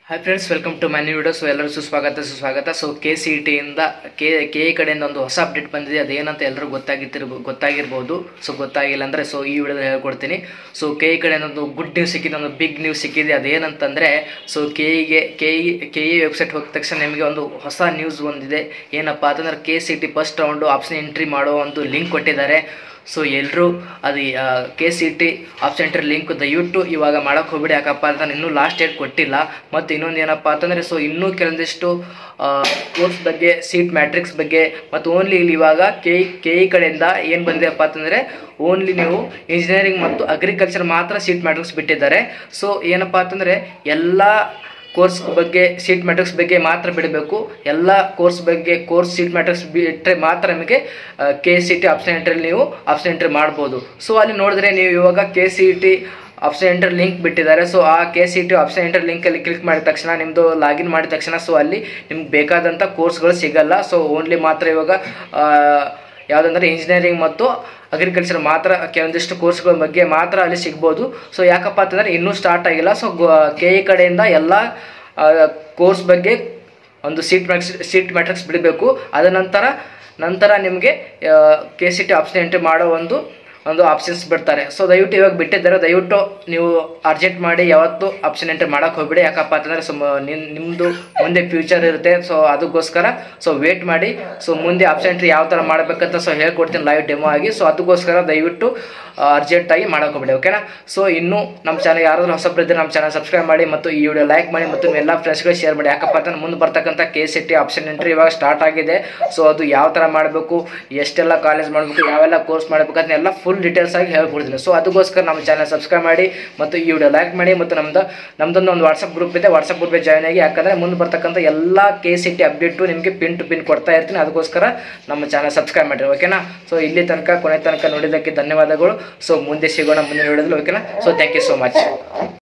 Hi friends, welcome to my new video. So ಎಲ್ಲರೂ ಸುಸ್ವಾಗತ. So KCET-ಇಂದ K ಕಡೆಯಿಂದ ಒಂದು ಹೊಸ ಅಪ್ಡೇಟ್ ಬಂದಿದೆ. ಅದೇನಂತ ಎಲ್ಲರೂ ಗೊತ್ತಾಗಿರ್ಬೋದು. ಸೊ ಗೊತ್ತಾಗಿಲ್ಲ ಅಂದರೆ ಈ ವಿಡಿಯೋದಲ್ಲಿ ಹೇಳ್ಕೊಡ್ತೀನಿ. ಸೊ KE ಕಡೆಯಿಂದ ಒಂದು ಗುಡ್ ನ್ಯೂಸ್ ಸಿಕ್ಕಿದೆ, ಒಂದು ಬಿಗ್ ನ್ಯೂಸ್ ಸಿಕ್ಕಿದೆ. ಅದೇನಂತಂದರೆ KE ವೆಬ್ಸೈಟ್ ಹೋದ ತಕ್ಷಣ ನಿಮಗೆ ಒಂದು ಹೊಸ ನ್ಯೂಸ್ ಬಂದಿದೆ. ಏನಪ್ಪ ಅಂತಂದರೆ KCET first round option entry ಮಾಡೋ ಒಂದು ಲಿಂಕ್ ಕೊಟ್ಟಿದ್ದಾರೆ. ಸೊ ಎಲ್ಲರೂ ಅದು KCET ಆಪ್ಷನ್ ಎಂಟ್ರಿ ಲಿಂಕ್ ದಯವಿಟ್ಟು ಇವಾಗ ಮಾಡೋಕ್ಕೆ ಹೋಗ್ಬಿಡಿ. ಯಾಕಪ್ಪ ಅಂತ ಇನ್ನೂ ಲಾಸ್ಟ್ ಡೇಟ್ ಕೊಟ್ಟಿಲ್ಲ. ಮತ್ತು ಇನ್ನೊಂದು ಏನಪ್ಪ ಅಂತಂದರೆ ಇನ್ನೂ ಕೆಲವೊಂದಿಷ್ಟು ಕೋರ್ಸ್ ಬಗ್ಗೆ, ಸೀಟ್ ಮ್ಯಾಟ್ರಿಕ್ಸ್ ಬಗ್ಗೆ, ಮತ್ತು ಓನ್ಲಿ ಇಲ್ಲಿ ಇವಾಗ KE ಕಡೆಯಿಂದ ಏನು ಬಂದಿದೆಪ್ಪ ಅಂತಂದರೆ ಓನ್ಲಿ ನೀವು ಇಂಜಿನಿಯರಿಂಗ್ ಮತ್ತು ಅಗ್ರಿಕಲ್ಚರ್ ಮಾತ್ರ ಸೀಟ್ ಮ್ಯಾಟ್ರಿಕ್ಸ್ ಬಿಟ್ಟಿದ್ದಾರೆ. ಸೊ ಏನಪ್ಪ ಅಂತಂದರೆ ಎಲ್ಲ ಕೋರ್ಸ್ ಬಗ್ಗೆ ಸೀಟ್ ಮ್ಯಾಟ್ರಿಕ್ಸ್ ಬಗ್ಗೆ ಮಾತ್ರ ಬಿಡಬೇಕು. ಎಲ್ಲ ಕೋರ್ಸ್ ಸೀಟ್ ಮ್ಯಾಟ್ರಿಕ್ಸ್ ಬಿಟ್ಟರೆ ಮಾತ್ರ ನಿಮಗೆ KCET ಆಪ್ಷನ್ ಎಂಟ್ರಿಯಲ್ಲಿ ನೀವು ಆಪ್ಷನ್ ಎಂಟ್ರಿ ಮಾಡ್ಬೋದು. ಸೊ ಅಲ್ಲಿ ನೋಡಿದ್ರೆ ನೀವು ಇವಾಗ KCET ಆಪ್ಷನ್ ಎಂಟ್ರಿ ಲಿಂಕ್ ಬಿಟ್ಟಿದ್ದಾರೆ. ಸೊ ಆ KCET ಆಪ್ಷನ್ ಎಂಟ್ರಿ ಲಿಂಕಲ್ಲಿ ಕ್ಲಿಕ್ ಮಾಡಿದ ತಕ್ಷಣ ನಿಮ್ಮದು ಲಾಗಿನ್ ಮಾಡಿದ ತಕ್ಷಣ ಅಲ್ಲಿ ನಿಮ್ಗೆ ಬೇಕಾದಂಥ ಕೋರ್ಸ್ಗಳು ಸಿಗಲ್ಲ. ಸೊ ಓನ್ಲಿ ಮಾತ್ರ ಇವಾಗ ಯಾವುದಂದ್ರೆ ಇಂಜಿನಿಯರಿಂಗ್ ಮತ್ತು ಅಗ್ರಿಕಲ್ಚರ್ ಮಾತ್ರ ಕೆಲವೊಂದಿಷ್ಟು ಕೋರ್ಸ್ಗಳ ಬಗ್ಗೆ ಮಾತ್ರ ಅಲ್ಲಿ ಸಿಗ್ಬೋದು. ಸೊ ಯಾಕಪ್ಪ ಅಂತಂದರೆ ಇನ್ನೂ ಸ್ಟಾರ್ಟ್ ಆಗಿಲ್ಲ. ಸೊ KE ಕಡೆಯಿಂದ ಎಲ್ಲ ಕೋರ್ಸ್ ಬಗ್ಗೆ ಒಂದು ಸೀಟ್ ಮ್ಯಾಟ್ರಿಕ್ಸ್ ಬಿಡಬೇಕು. ಅದ ನಂತರ ನಿಮಗೆ KCET ಆಪ್ಷನ್ ಎಂಟ್ರಿ ಮಾಡೋ ಒಂದು ಆಪ್ಷನ್ಸ್ ಬಿಡ್ತಾರೆ. ಸೊ ದಯವಿಟ್ಟು ಇವಾಗ ಬಿಟ್ಟಿದ್ದಾರೆ. ದಯವಿಟ್ಟು ನೀವು ಅರ್ಜೆಂಟ್ ಮಾಡಿ ಯಾವತ್ತು ಆಪ್ಷನ್ ಎಂಟ್ರಿ ಮಾಡೋಕ್ಕೆ ಹೋಗ್ಬಿಡಿ. ಯಾಕಪ್ಪ ಅಂತಂದರೆ ನಿಮ್ಮದು ಮುಂದೆ ಫ್ಯೂಚರ್ ಇರುತ್ತೆ. ಸೊ ಅದಕ್ಕೋಸ್ಕರ ವೇಟ್ ಮಾಡಿ. ಸೊ ಮುಂದೆ ಆಪ್ಷನ್ ಎಂಟ್ರಿ ಯಾವ ಥರ ಮಾಡಬೇಕಂತ ಹೇಳ್ಕೊಡ್ತೀನಿ ಲೈವ್ ಡೆಮೋ ಆಗಿ. ಸೊ ಅದಕ್ಕೋಸ್ಕರ ದಯವಿಟ್ಟು ಅರ್ಜೆಂಟಾಗಿ ಮಾಡೋಕ್ಕೆ ಹೋಗ್ಬಿಡಿ, ಓಕೆನಾ. ಸೊ ಇನ್ನೂ ನಮ್ಮ ಚಾನಲ್ ಯಾರಾದರೂ ಹೊಸಬ್ರಿದ್ದರೆ ನಮ್ಮ ಚಾನಲ್ ಸಬ್ಸ್ಕ್ರೈಬ್ ಮಾಡಿ ಮತ್ತು ಈ ವಿಡಿಯೋ ಲೈಕ್ ಮಾಡಿ ಮತ್ತು ಎಲ್ಲ ಫ್ರೆಂಡ್ಸ್ಗಳಿಗೆ ಶೇರ್ ಮಾಡಿ. ಯಾಕಪ್ಪ ಅಂತಂದ್ರೆ ಮುಂದೆ ಬರ್ತಕ್ಕಂಥ KCET ಆಪ್ಷನ್ ಎಂಟ್ರಿ ಇವಾಗ ಸ್ಟಾರ್ಟ್ ಆಗಿದೆ. ಸೊ ಅದು ಯಾವ ಥರ ಮಾಡಬೇಕು, ಎಷ್ಟೆಲ್ಲ ಕಾಲೇಜ್ ಮಾಡಬೇಕು, ಯಾವೆಲ್ಲ ಕೋರ್ಸ್ ಮಾಡಬೇಕು ಅಂತ ಎಲ್ಲ ಫುಲ್ ಡೀಟೇಲ್ಸ್ ಆಗಿ ಹೇಳ್ಕೊಡ್ತೀನಿ. ಸೊ ಅದಕ್ಕೋಸ್ಕರ ನಮ್ಮ ಚಾನಲ್ ಸಬ್ಸ್ಕ್ರೈಬ್ ಮಾಡಿ ಮತ್ತು ಈ ವಿಡಿಯೋ ಲೈಕ್ ಮಾಡಿ ಮತ್ತು ನಮ್ಮದೊಂದು ವಾಟ್ಸಪ್ ಗ್ರೂಪ್ ಇದೆ. ವಾಟ್ಸಪ್ ಗ್ರೂಪ್ಗೆ ಜಾಯ್ನ್ ಆಗಿ. ಯಾಕಂದರೆ ಮುಂದೆ ಬರ್ತಕ್ಕಂಥ ಎಲ್ಲ KCET ಅಪ್ಡೇಟು ನಿಮಗೆ ಪಿನ್ ಟು ಪಿನ್ ಕೊಡ್ತಾ ಇರ್ತೀನಿ. ಅದಕ್ಕೋಸ್ಕರ ನಮ್ಮ ಚಾನಲ್ ಸಬ್ಸ್ಕ್ರೈಬ್ ಮಾಡಿರಿ, ಓಕೆನಾ. ಸೊ ಇಲ್ಲಿ ತನಕ ಕೊನೆ ತನಕ ನೋಡಿದ್ದಕ್ಕೆ ಧನ್ಯವಾದಗಳು. ಸೊ ಮುಂದೆ ಸಿಗೋಣ ಮುಂದಿನ ವಿಡಿಯೋದಲ್ಲಿ, ಓಕೆನಾ. So thank you so much.